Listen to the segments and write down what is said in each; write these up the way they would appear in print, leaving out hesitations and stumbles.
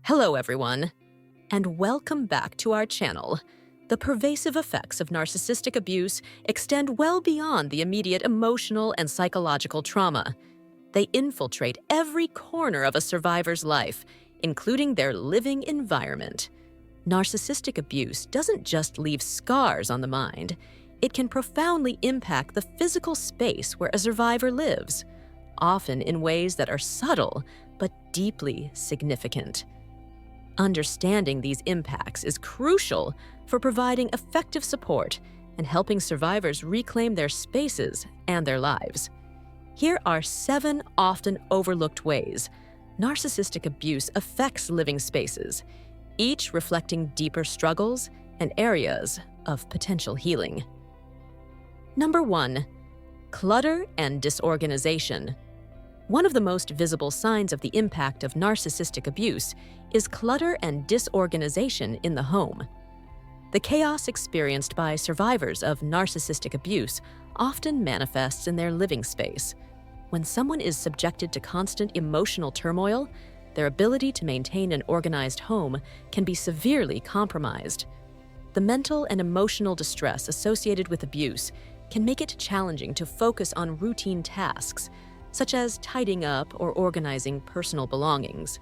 Hello, everyone, and welcome back to our channel. The pervasive effects of narcissistic abuse extend well beyond the immediate emotional and psychological trauma. They infiltrate every corner of a survivor's life, including their living environment. Narcissistic abuse doesn't just leave scars on the mind. It can profoundly impact the physical space where a survivor lives, often in ways that are subtle but deeply significant. Understanding these impacts is crucial for providing effective support and helping survivors reclaim their spaces and their lives. Here are 7 often overlooked ways narcissistic abuse affects living spaces, each reflecting deeper struggles and areas of potential healing. Number 1. Clutter and disorganization. One of the most visible signs of the impact of narcissistic abuse is clutter and disorganization in the home. The chaos experienced by survivors of narcissistic abuse often manifests in their living space. When someone is subjected to constant emotional turmoil, their ability to maintain an organized home can be severely compromised. The mental and emotional distress associated with abuse can make it challenging to focus on routine tasks, such as tidying up or organizing personal belongings.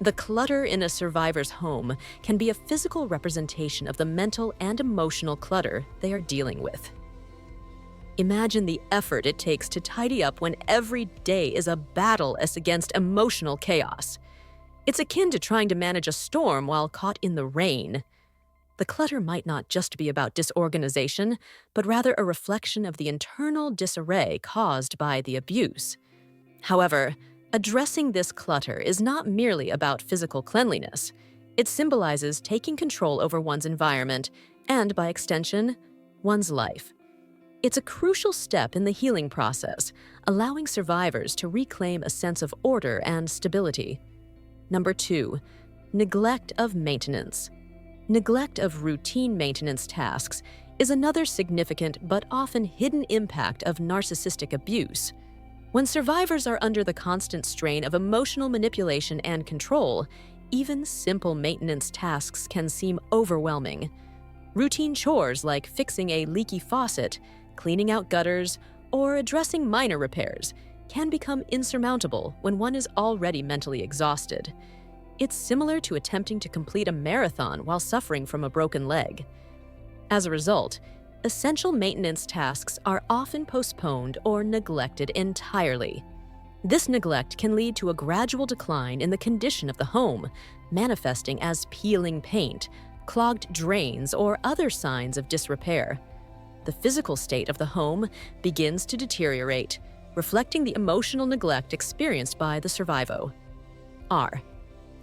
The clutter in a survivor's home can be a physical representation of the mental and emotional clutter they are dealing with. Imagine the effort it takes to tidy up when every day is a battle against emotional chaos. It's akin to trying to manage a storm while caught in the rain. The clutter might not just be about disorganization, but rather a reflection of the internal disarray caused by the abuse. However, addressing this clutter is not merely about physical cleanliness. It symbolizes taking control over one's environment and, by extension, one's life. It's a crucial step in the healing process, allowing survivors to reclaim a sense of order and stability. Number 2. Neglect of maintenance. Neglect of routine maintenance tasks is another significant but often hidden impact of narcissistic abuse. When survivors are under the constant strain of emotional manipulation and control, even simple maintenance tasks can seem overwhelming. Routine chores like fixing a leaky faucet, cleaning out gutters, or addressing minor repairs can become insurmountable when one is already mentally exhausted. It's similar to attempting to complete a marathon while suffering from a broken leg. As a result, essential maintenance tasks are often postponed or neglected entirely. This neglect can lead to a gradual decline in the condition of the home, manifesting as peeling paint, clogged drains, or other signs of disrepair. The physical state of the home begins to deteriorate, reflecting the emotional neglect experienced by the survivor.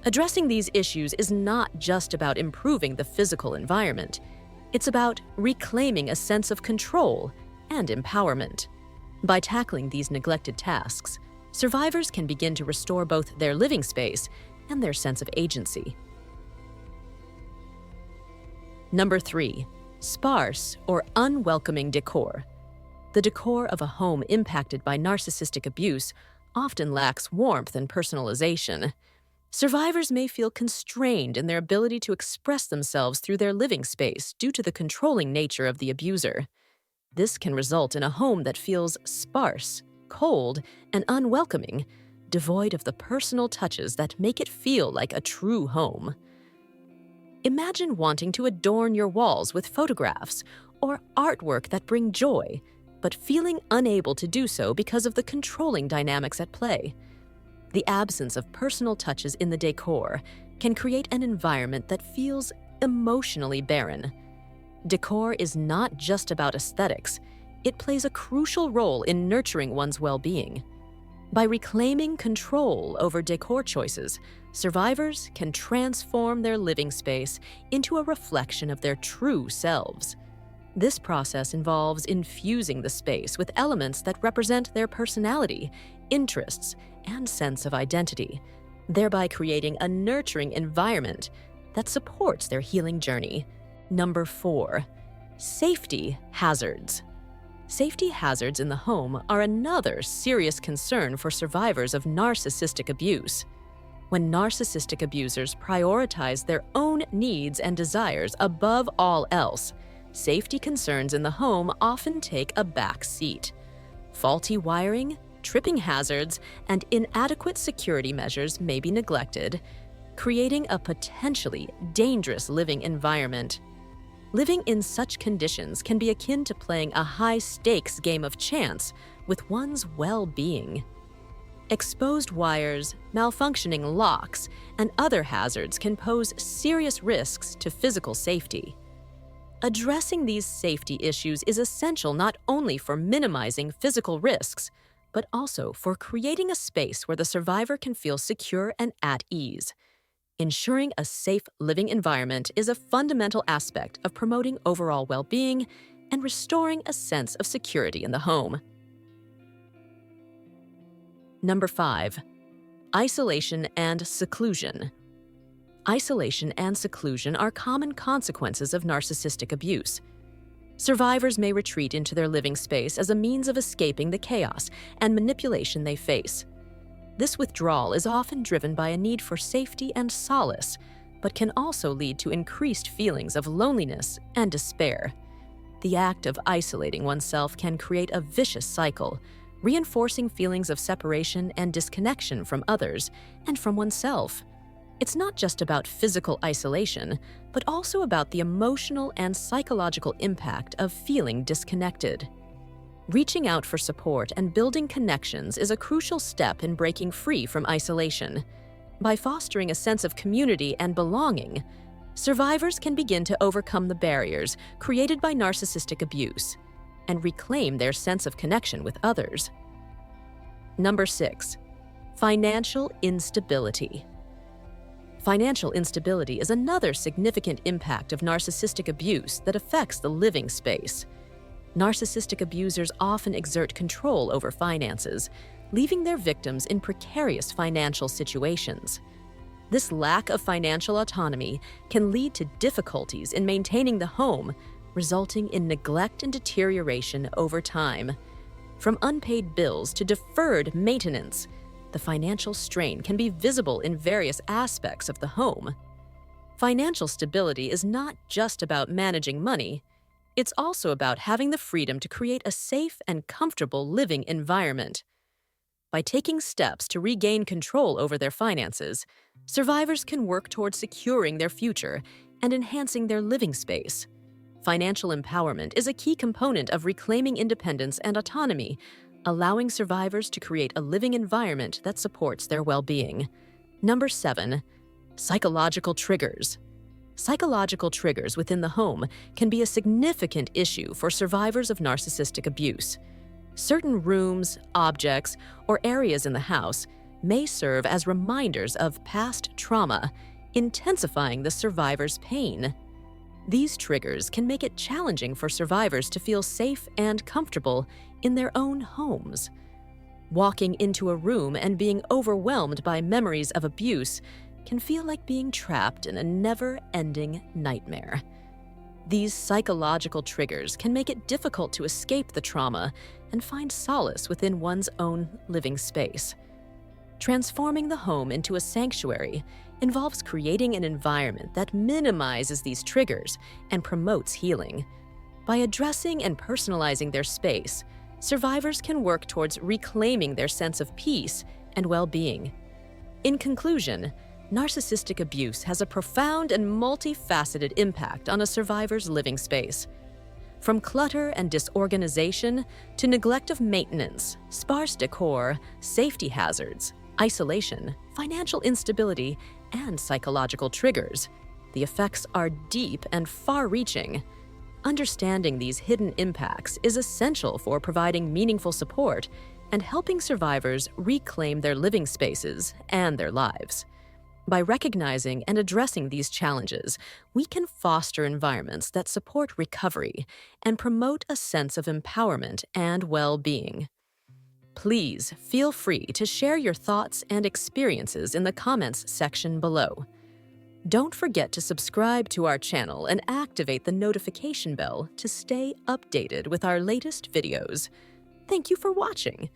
Addressing these issues is not just about improving the physical environment. It's about reclaiming a sense of control and empowerment. By tackling these neglected tasks, survivors can begin to restore both their living space and their sense of agency. Number 3. Sparse or unwelcoming decor. The decor of a home impacted by narcissistic abuse often lacks warmth and personalization. Survivors may feel constrained in their ability to express themselves through their living space due to the controlling nature of the abuser. This can result in a home that feels sparse, cold, and unwelcoming, devoid of the personal touches that make it feel like a true home. Imagine wanting to adorn your walls with photographs or artwork that bring joy, but feeling unable to do so because of the controlling dynamics at play. The absence of personal touches in the decor can create an environment that feels emotionally barren. Decor is not just about aesthetics. It plays a crucial role in nurturing one's well-being. By reclaiming control over decor choices, survivors can transform their living space into a reflection of their true selves. This process involves infusing the space with elements that represent their personality, interests, and sense of identity, thereby creating a nurturing environment that supports their healing journey. Number 4. Safety hazards. Safety hazards in the home are another serious concern for survivors of narcissistic abuse. When narcissistic abusers prioritize their own needs and desires above all else, safety concerns in the home often take a back seat. Faulty wiring, tripping hazards, and inadequate security measures may be neglected, creating a potentially dangerous living environment. Living in such conditions can be akin to playing a high-stakes game of chance with one's well-being. Exposed wires, malfunctioning locks, and other hazards can pose serious risks to physical safety. Addressing these safety issues is essential not only for minimizing physical risks, but also for creating a space where the survivor can feel secure and at ease. Ensuring a safe living environment is a fundamental aspect of promoting overall well-being and restoring a sense of security in the home. Number 5. Isolation and seclusion. Isolation and seclusion are common consequences of narcissistic abuse. Survivors may retreat into their living space as a means of escaping the chaos and manipulation they face. This withdrawal is often driven by a need for safety and solace, but can also lead to increased feelings of loneliness and despair. The act of isolating oneself can create a vicious cycle, reinforcing feelings of separation and disconnection from others and from oneself. It's not just about physical isolation, but also about the emotional and psychological impact of feeling disconnected. Reaching out for support and building connections is a crucial step in breaking free from isolation. By fostering a sense of community and belonging, survivors can begin to overcome the barriers created by narcissistic abuse and reclaim their sense of connection with others. Number 6. Financial instability. Financial instability is another significant impact of narcissistic abuse that affects the living space. Narcissistic abusers often exert control over finances, leaving their victims in precarious financial situations. This lack of financial autonomy can lead to difficulties in maintaining the home, resulting in neglect and deterioration over time. From unpaid bills to deferred maintenance, the financial strain can be visible in various aspects of the home. Financial stability is not just about managing money, it's also about having the freedom to create a safe and comfortable living environment. By taking steps to regain control over their finances, survivors can work towards securing their future and enhancing their living space. Financial empowerment is a key component of reclaiming independence and autonomy, allowing survivors to create a living environment that supports their well-being. Number 7. Psychological triggers. Psychological triggers within the home can be a significant issue for survivors of narcissistic abuse. Certain rooms, objects, or areas in the house may serve as reminders of past trauma, intensifying the survivor's pain. These triggers can make it challenging for survivors to feel safe and comfortable in their own homes. Walking into a room and being overwhelmed by memories of abuse can feel like being trapped in a never-ending nightmare. These psychological triggers can make it difficult to escape the trauma and find solace within one's own living space. Transforming the home into a sanctuary involves creating an environment that minimizes these triggers and promotes healing. By addressing and personalizing their space, survivors can work towards reclaiming their sense of peace and well-being. In conclusion, narcissistic abuse has a profound and multifaceted impact on a survivor's living space. From clutter and disorganization to neglect of maintenance, sparse decor, safety hazards, isolation, financial instability, and psychological triggers, the effects are deep and far-reaching. Understanding these hidden impacts is essential for providing meaningful support and helping survivors reclaim their living spaces and their lives. By recognizing and addressing these challenges, we can foster environments that support recovery and promote a sense of empowerment and well-being. Please feel free to share your thoughts and experiences in the comments section below. Don't forget to subscribe to our channel and activate the notification bell to stay updated with our latest videos. Thank you for watching.